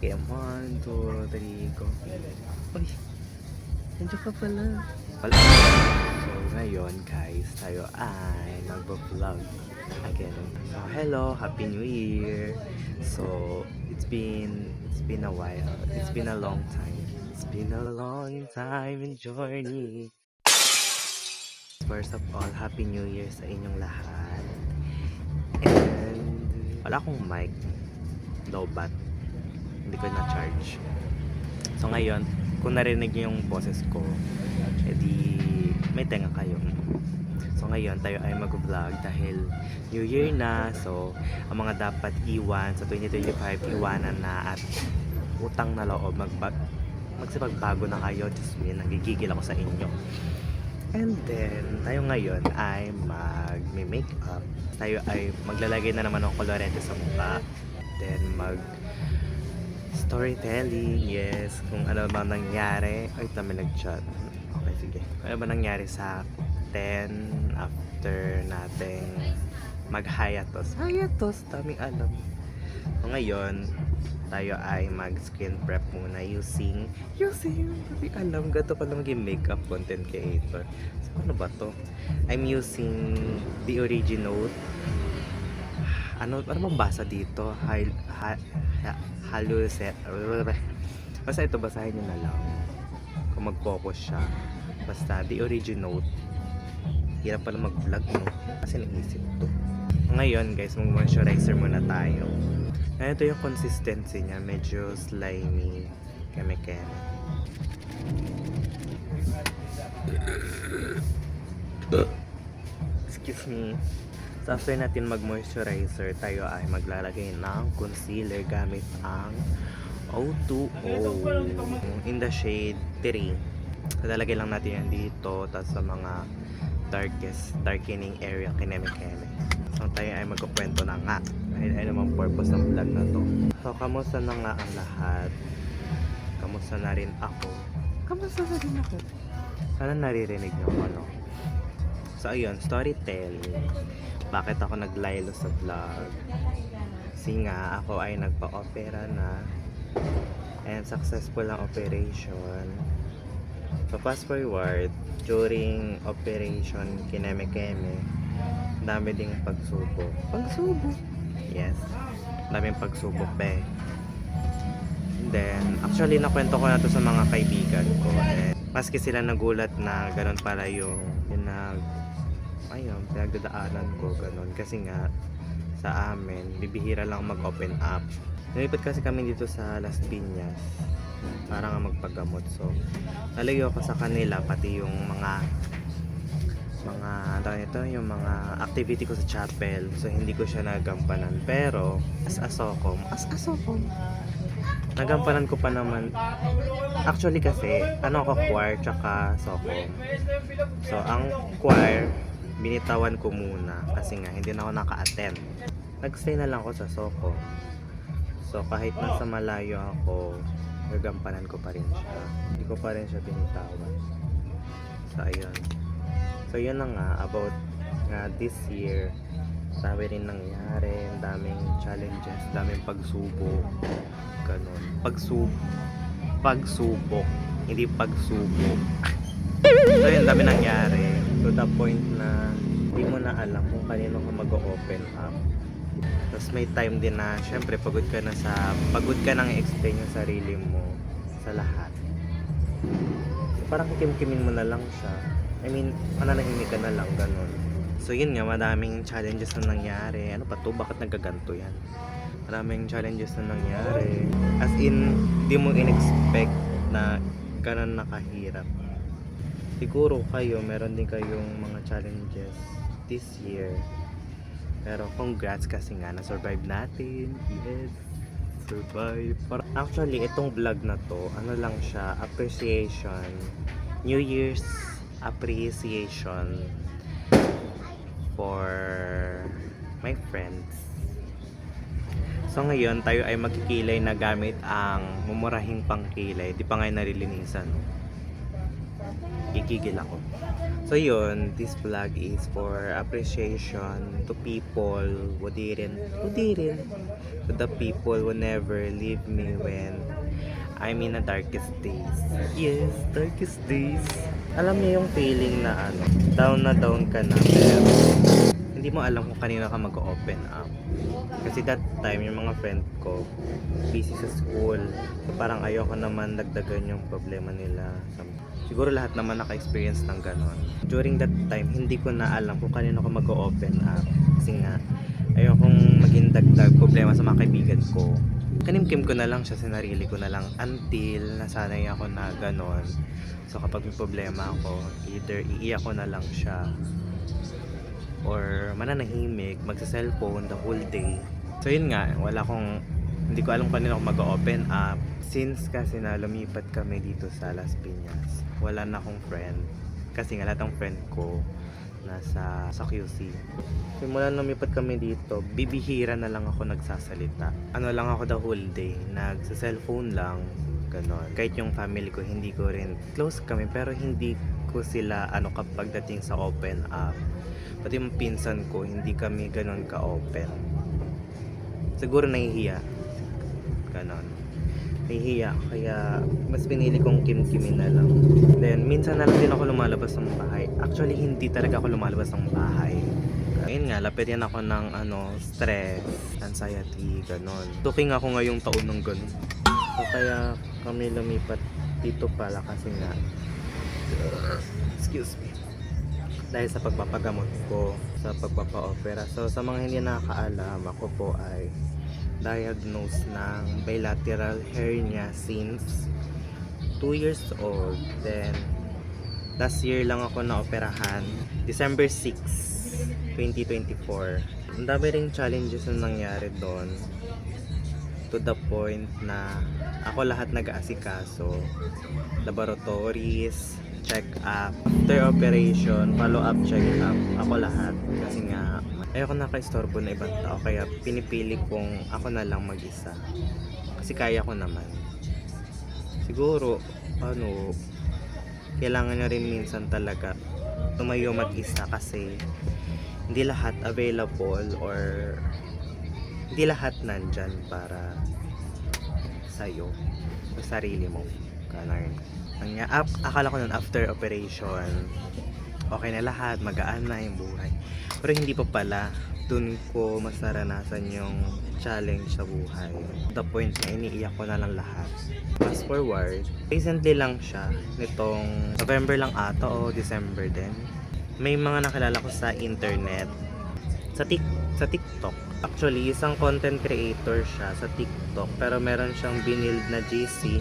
Okay, 1, 2, 3, go. Uy, nandiyan ka pala. Wala. So, ngayon guys, tayo ay mag-vlog again. So, hello, Happy New Year. So, it's been a while. It's been a long time. It's been a long time and journey. First of all, Happy New Year sa inyong lahat. And wala akong mic. Low bat. Hindi ko na-charge. So ngayon, kung narinig niyo yung boses ko, edi may tenga kayo. So ngayon, tayo ay mag-vlog dahil New Year na. So, ang mga dapat iwan sa 2025, iwanan na at utang na loob. Magsipagbago na kayo. Just me, nagigigil ako sa inyo. And then, tayo ngayon ay mag-makeup. Tayo ay maglalagay na naman ng kolorete sa mukha. Then, storytelling, yes, kung ano ba nangyari. Ay, tama nag-chat. Okay, sige. Ano ba nangyari sa 10 after nating mag-hiatus? Hiatus, daming alam. So, ngayon, tayo ay mag-skin prep muna using, daming alam. Gato pa lang maging makeup content creator. So, ano ba to? I'm using the Original. Ano mabasa dito? Haluset. Basta ito, basahin nyo na lang kung mag-focus siya. Basta the Original. Hirap pala mag-vlog, no? Kasi naisip to. Ngayon guys, mag-moisturizer muna tayo. Ngayon, ito yung consistency niya. Medyo slimy. Keme-keme. Excuse me. So after natin mag-moisturizer, tayo ay maglalagay ng concealer gamit ang O2O in the shade 3. So lalagay lang natin yan dito, tapos sa mga darkening area, kineme-keme. So tayo ay magkukwento na nga. Ay namang purpose ng vlog na to. So kamusta na nga ang lahat? Kamusta na rin ako? Sana naririnig niyo ako, no? So ayun, storytelling. Bakit ako naglaylo sa vlog? Kasi nga ako ay nagpa-opera na and successful ang operation. So fast forward, during operation kineme-keme, dami ding pagsubok. Yes, daming pagsubok be. And then actually nakwento ko na to sa mga kaibigan ko, and maski sila nagulat na ganun pala yung pinagdadaanan ko, ganun. Kasi nga sa amin, bibihira lang mag-open up. Nalipat kasi kami dito sa Las Piñas para nga magpagamot. So, nalayo ako sa kanila, pati yung mga yung mga activity ko sa chapel. So, hindi ko siya nagampanan. Pero, as asokom, nagampanan ko pa naman. Actually kasi, ako choir tsaka sokom. So, ang choir, binitawan ko muna kasi nga hindi na ako naka-attend. Nag-stay na lang ako sa Soko. So kahit nasa malayo ako, nagampanan ko pa rin siya. Hindi ko pa rin siya binitawan. So ayun. So yun na nga, about this year, dami rin nangyari, daming challenges, daming pagsubok, ganun. Pagsubok, hindi pagsubok. So yun, dami nangyari. To the point na hindi mo na alam kung kanino ka mag-open up. Tapos may time din na syempre pagod ka nang i-explain yung sarili mo sa lahat. Parang kikimkimin mo na lang siya. I mean, mananahimik ka na lang, ganun. So yun nga, madaming challenges na nangyari. Ano pa to? Bakit nagaganto yan? Maraming challenges na nangyari. As in, di mo in-expect na ganun nakahirap. Siguro kayo, meron din kayong mga challenges this year. Pero congrats kasi nga, na-survive natin. Yes, survive. Actually, itong vlog na to, ano lang siya, appreciation. New Year's appreciation for my friends. So ngayon, tayo ay magkikilay na gamit ang mumurahing pangkilay. Di pa nga narilinisan. Gigigil ako. So So yun, this vlog is for appreciation to people to the people who never leave me when I'm in the darkest days. Yes, darkest days. Alam niyo yung feeling na down ka na, pero hindi mo alam kung kanino ka mag-open up. Kasi that time, yung mga friend ko, busy sa school. So parang ayoko naman dagdagan yung problema nila. Siguro lahat naman naka-experience ng ganon. During that time, hindi ko na alam kung kanino ko mag-open up. Kasi nga, ayokong maging dagdag problema sa mga kaibigan ko. Kanimkim ko na lang siya, sinarili ko na lang until nasanay ako na ganon. So kapag may problema ako, either iiyak ko na lang siya or mananahimik, magsa-cellphone the whole day. So yun nga, hindi ko alam kanino ako mag-open up. Since kasi na lumipat kami dito sa Las Piñas, wala na akong friend. Kasi nga lahat ng friend ko nasa sa QC. Simula lumipat kami dito, bibihira na lang ako nagsasalita. Ano lang ako the whole day, nagsa-cellphone lang, ganon. Kahit yung family ko, hindi ko rin close kami, pero hindi ko sila kapag dating sa open up. Pati yung pinsan ko, hindi kami ganon ka-open. Siguro nahihiya. Ganon. Nahihiya. Kaya mas pinili kong kim-kimin na lang. Then, minsan na lang din ako lumalabas ng bahay. Actually, hindi talaga ako lumalabas ng bahay. Ayun nga, lapit yan ako ng stress, anxiety, ganon. Tuking ako ngayong taon ng ganon. So, kaya kami lumipat dito pala kasi nga, excuse me, dahil sa pagpapagamot ko, sa pagpapa-opera. So sa mga hindi nakakaalam, ako po ay diagnosed ng bilateral hernia since 2 years old. Then last year lang ako na-operahan, December 6, 2024. Ang dami ring challenges na nangyari doon, to the point na ako lahat nag-aasikaso, laboratories, check-up, after operation, follow-up check-up, ako lahat. Kasi nga, ayoko naka-istorbo na ibang tao, kaya pinipili kong ako na lang mag-isa. Kasi kaya ko naman. Siguro, kailangan nyo rin minsan talaga tumayo mag-isa kasi hindi lahat available or hindi lahat nandyan para sa'yo, sa sarili mo. Ganun. Akala ko nun after operation, okay na lahat, magaan na yung buhay. Pero hindi pa pala. Dun ko mas naranasan yung challenge sa buhay. The point na iniiyak ko na lang lahat. Fast forward, recently lang siya, nitong November lang ata o December din. May mga nakilala ko sa internet, sa TikTok. Actually, isang content creator siya sa TikTok, pero meron siyang binild na GC.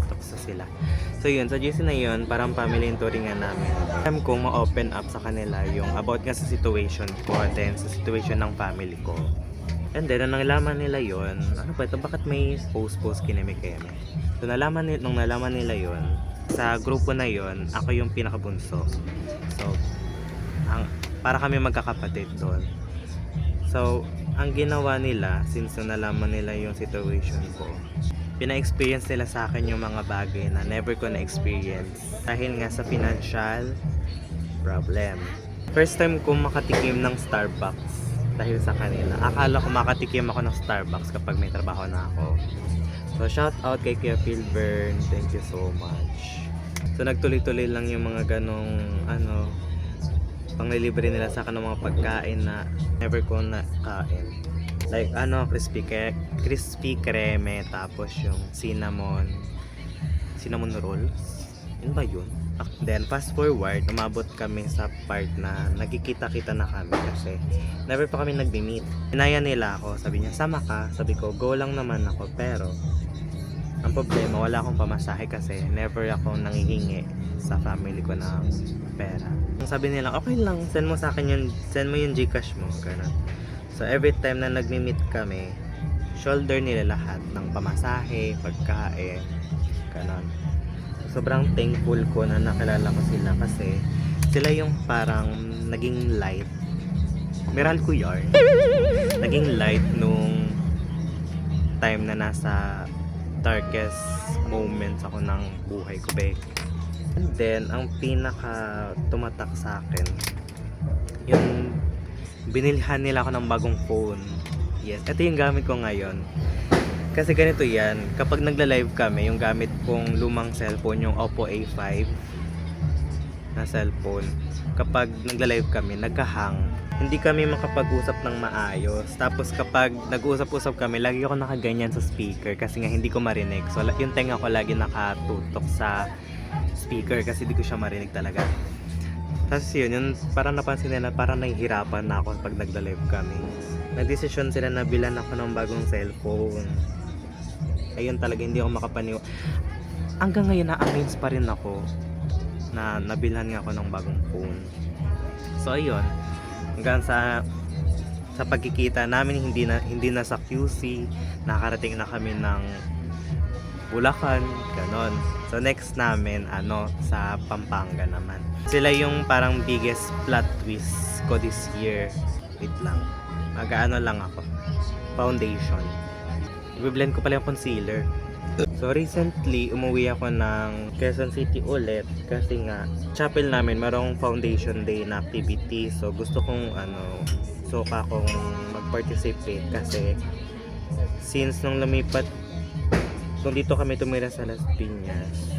Tapos na sila. So yun, sa GC na yun, parang family touringan namin. Alam kong ma-open up sa kanila yung about nga sa situation ko, then sa situation ng family ko. And then, nung nalaman nila yun, bakit may post kineme-keme? So nung nalaman nila yun, sa grupo na yun, ako yung pinakabunso. So, para kami magkakapatid doon. So, ang ginawa nila, since nalaman nila yung situation ko, pina-experience nila sa akin yung mga bagay na never ko na-experience. Dahil nga sa financial problem. First time ko makatikim ng Starbucks dahil sa kanila. Akala ko makatikim ako ng Starbucks kapag may trabaho na ako. So, shout out kay Kuya Philbern. Thank you so much. So, nagtuloy-tuloy lang yung mga ganong, panglilibre nila sa akin ng mga pagkain na never ko nakain. Like, crispy creme, tapos yung cinnamon rolls. Yun ba yun? Then, fast forward, umabot kami sa part na nagkikita-kita na kami kasi never pa kami nagbi-meet. Inaya nila ako, sabi niya, sama ka. Sabi ko, go lang naman ako, pero ang problema, wala akong pamasahe kasi never ako nangihingi sa family ko ng pera. Sabi nila, okay lang, send mo yung Gcash mo, ganun. So every time na nagmi-meet kami, shoulder nila lahat ng pamasahe, pagkain, ganun. Sobrang thankful ko na nakilala ko sila kasi sila yung parang naging light. Meral ko yarn. Naging light nung time na nasa darkest moments ako ng buhay ko, be. And then, ang pinaka tumatak sa akin, yung binilhan nila ako ng bagong phone. Yes, ito yung gamit ko ngayon. Kasi ganito yan, kapag nagla-live kami, yung gamit kong lumang cellphone, yung Oppo A5 na cellphone, kapag nagla-live kami, nagka-hang. Hindi kami makapag-usap ng maayos. Tapos kapag nag-usap-usap kami, lagi ako nakaganyan sa speaker kasi nga hindi ko marinig. So yung tenga ko lagi nakatutok sa speaker kasi hindi ko siya marinig talaga. Tapos yun, yung parang napansin nila, parang nahihirapan na ako pag nagla-live kami. Nagdesisyon sila na bilan ako ng bagong cellphone. Ayun talaga, hindi ako makapaniw. Hanggang ngayon na-amaze pa rin ako na nabilhan nga ako ng bagong phone. So ayun, hanggang sa pagkikita namin, hindi na sa QC, nakarating na kami ng Bulacan, ganon. So next namin sa Pampanga naman. Sila yung parang biggest plot twist ko this year. Wait lang, mag-ano lang ako, foundation. I-blend ko pala yung concealer. So recently, umuwi ako ng Quezon City ulit kasi nga chapel namin marong foundation day na activity. So gusto kong suka kong mag-participate kasi since nung lumipat, kung dito kami tumira sa Las Piñas,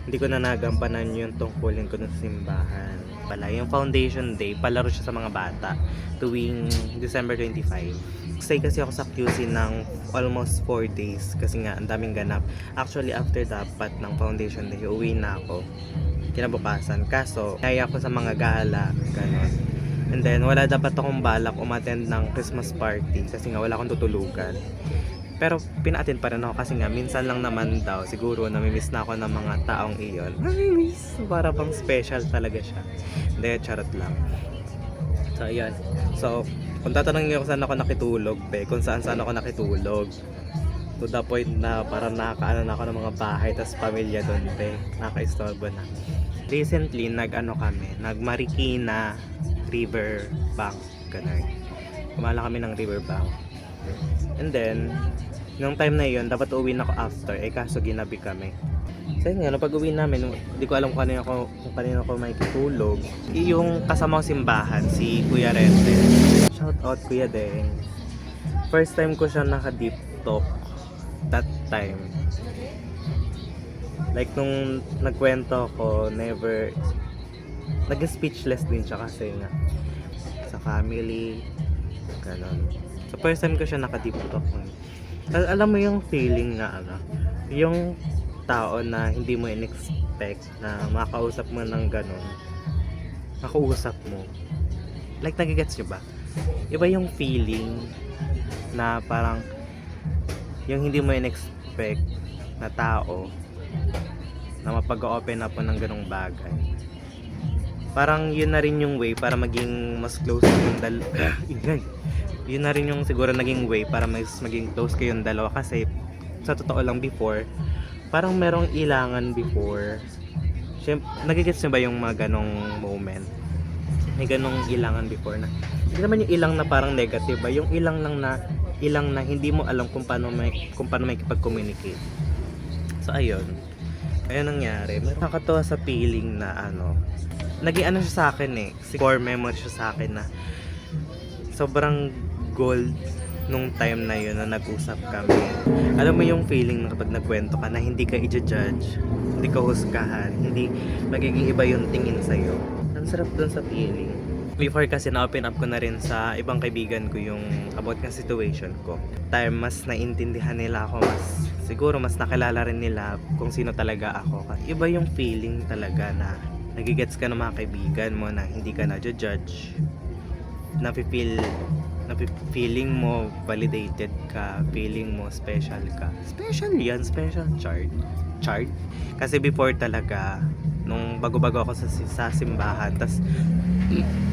hindi ko na nagampanan yung tungkulin ko ng simbahan. Pala, yung foundation day, palaro siya sa mga bata tuwing December 25. Stay kasi ako sa QC ng almost 4 days kasi nga ang daming ganap. Actually, after dapat ng foundation day, uwi na ako kinabukasan. Kaso, kaya ako sa mga gala, gano'n. And then, wala dapat akong balak umattend ng Christmas party kasi nga wala akong tutulugan. Pero pina-attend pa rin ako kasi nga minsan lang naman daw siguro namimiss na ako ng mga taong iyon. Namimiss, para bang special talaga siya. Hindi, charot lang. So ayan. So kung tatanungin niyo kung saan ako nakitulog, kung saan ako nakitulog, to the point na parang nakakaano na ako ng mga bahay tas pamilya doon, nakaka-istorbo na. Recently nag Marikina River Bank, ganun. Kumala kami ng River Bank. And then nung time na yun, dapat uwi na ako after, kaso ginabi kami. So yun nga, pag uwi namin, hindi ko alam kung kanino ako makikitulog. Yung kasama ko simbahan, si Kuya Rente. Shout out Kuya Deng. First time ko siya naka-deep talk that time. Like nung nagkwento ako, never, nag-speechless din siya kasi nga sa family, ganon. So first time ko siya naka-deep talk. Alam mo yung feeling na yung tao na hindi mo in-expect na makausap mo ng ganon, makausap mo, like nagigets nyo ba? Iba yung feeling na parang yung hindi mo in-expect na tao na mapag-open up mo ng ganong bagay. Parang yun na rin yung way para maging mas close yung yun na rin yung siguro naging way para maging close kayong dalawa kasi sa totoo lang before, parang merong ilangan before. Siyempre, nagigets nyo ba yung mga ganong moment? May ganong ilangan before na hindi naman yung ilang na parang negative ba, yung ilang na hindi mo alam kung paano makikipag-communicate. So ayun nangyari. Nakakatawa sa feeling na naging siya sa akin core memory siya sa akin na sobrang gold nung time na yun na nag-usap kami. Alam mo yung feeling na kapag nagkwento ka na hindi ka i-judge, hindi ka husgahan, hindi magiging iba yung tingin sa'yo. Ang sarap dun sa feeling. Before kasi na-open up ko na rin sa ibang kaibigan ko yung about ng situation ko. Time mas naintindihan nila ako, siguro mas nakilala rin nila kung sino talaga ako. Iba yung feeling talaga na nagigets ka ng mga kaibigan mo na hindi ka na-judge, feeling mo validated ka, feeling mo special ka. Special yan, special chart. Kasi before talaga, nung bago-bago ako sa simbahan, tas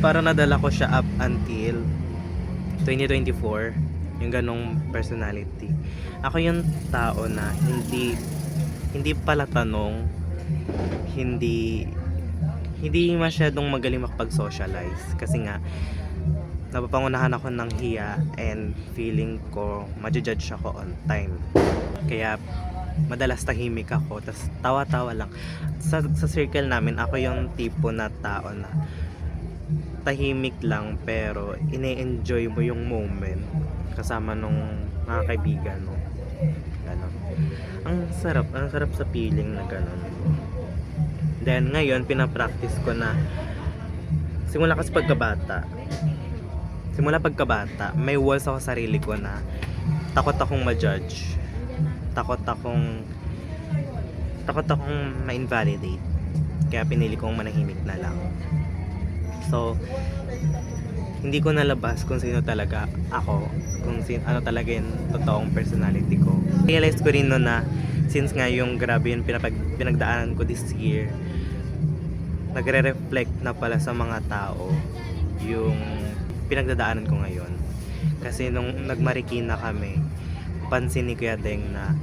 para nadala ko siya up until 2024, yung ganong personality. Ako yung tao na hindi pala tanong, hindi masyadong magaling makapag-socialize kasi nga napapangunahan ako ng hiya and feeling ko ma-judge ako on time. Kaya madalas tahimik ako, tas tawa-tawa lang. Sa circle namin, ako yung tipo na tao na tahimik lang pero ine-enjoy mo yung moment kasama nung mga kaibigan mo. Ganon. Ang sarap sa feeling na ganon. Then ngayon, pinapractice ko na simula kasi pagkabata, may walls ako sa sarili ko na takot akong ma-judge. Takot akong ma-invalidate. Kaya pinili kong manahimik na lang. So, hindi ko nalabas kung sino talaga ako, kung ano talaga yung totoong personality ko. Realize ko rin no na since nga yung grabe yung pinagdaanan ko this year, nagre-reflect na pala sa mga tao yung pinagdadaanan ko ngayon. Kasi nung nagmarikina kami, pansin ni Kuya Deng na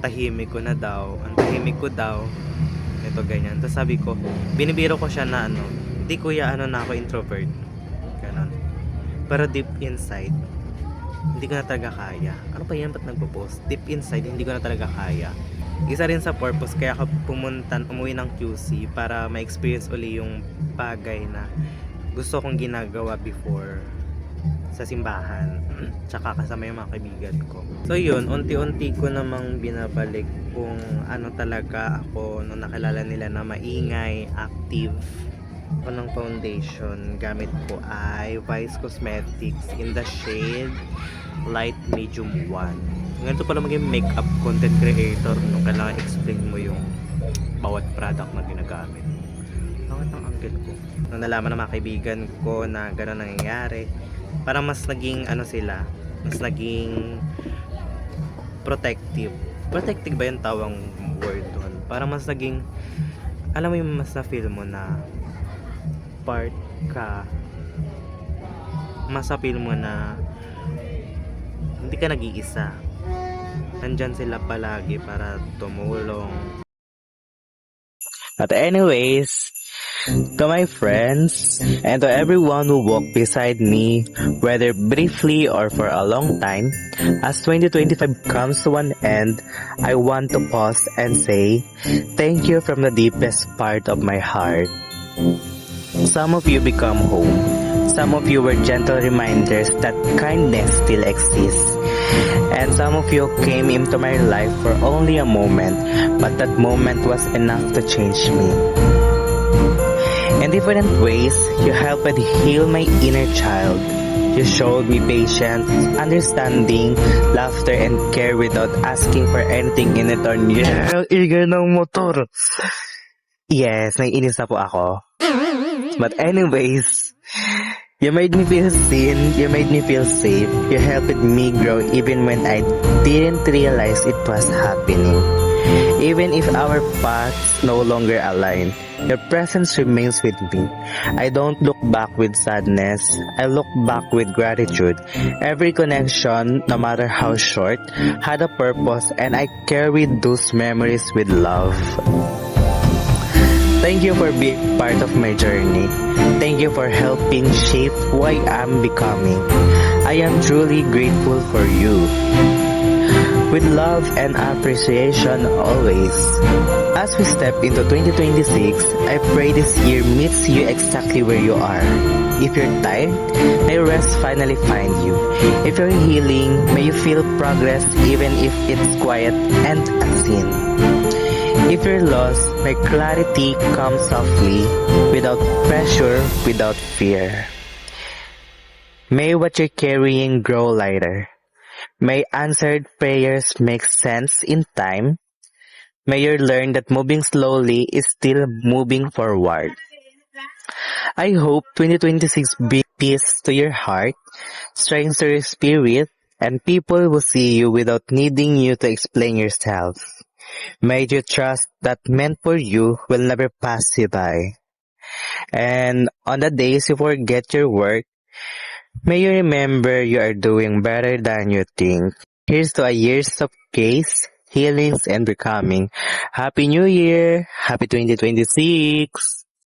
tahimik ko ko daw, ito ganyan. Tapos sabi ko, binibiro ko siya na di kuya na ako introvert. Ganon. Pero deep inside, hindi ko na talaga kaya. Ano pa yan? Ba't nagpo-post? Deep inside, hindi ko na talaga kaya. Isa rin sa purpose kaya ako umuwi ng QC para ma-experience uli yung bagay na gusto kong ginagawa before sa simbahan tsaka kasama yung mga kaibigan ko. So yun, unti-unti ko namang binabalik kung ano talaga ako nung nakilala nila na maingay, active. Unang foundation gamit ko ay Vice Cosmetics in the shade Light Medium 1. Ganito pala maging makeup content creator nung kailangan explain mo yung bawat product na ginagamit. Bakit ang angle ko? Nung nalaman ng mga kaibigan ko na gano'n nangyayari, parang mas naging mas naging protective. Protective ba yung tawang word doon? Parang mas naging, alam mo yung mas na-feel mo na part ka, mas na-feel mo na hindi ka nag-iisa. Nandyan sila palagi para tumulong. But anyways, to my friends and to everyone who walked beside me, whether briefly or for a long time, as 2025 comes to an end, I want to pause and say thank you from the deepest part of my heart. Some of you become home. Some of you were gentle reminders that kindness still exists. And some of you came into my life for only a moment, but that moment was enough to change me. In different ways, you helped heal my inner child. You showed me patience, understanding, laughter, and care without asking for anything in return. Yeah, eager ng motor. Yes, naiinis na po ako. But anyways, you made me feel seen, you made me feel safe, you helped me grow even when I didn't realize it was happening. Even if our paths no longer align, your presence remains with me. I don't look back with sadness, I look back with gratitude. Every connection, no matter how short, had a purpose and I carried those memories with love. Thank you for being part of my journey. Thank you for helping shape who I am becoming. I am truly grateful for you. With love and appreciation always. As we step into 2026, I pray this year meets you exactly where you are. If you're tired, may rest finally find you. If you're healing, may you feel progress even if it's quiet and unseen. If you're lost, may clarity come softly, without pressure, without fear. May what you're carrying grow lighter. May answered prayers make sense in time. May you learn that moving slowly is still moving forward. I hope 2026 brings peace to your heart, strength to your spirit, and people will see you without needing you to explain yourself. May you trust that meant for you will never pass you by. And on the days you forget your work, may you remember you are doing better than you think. Here's to a years of grace, healings, and becoming. Happy New Year! Happy 2026!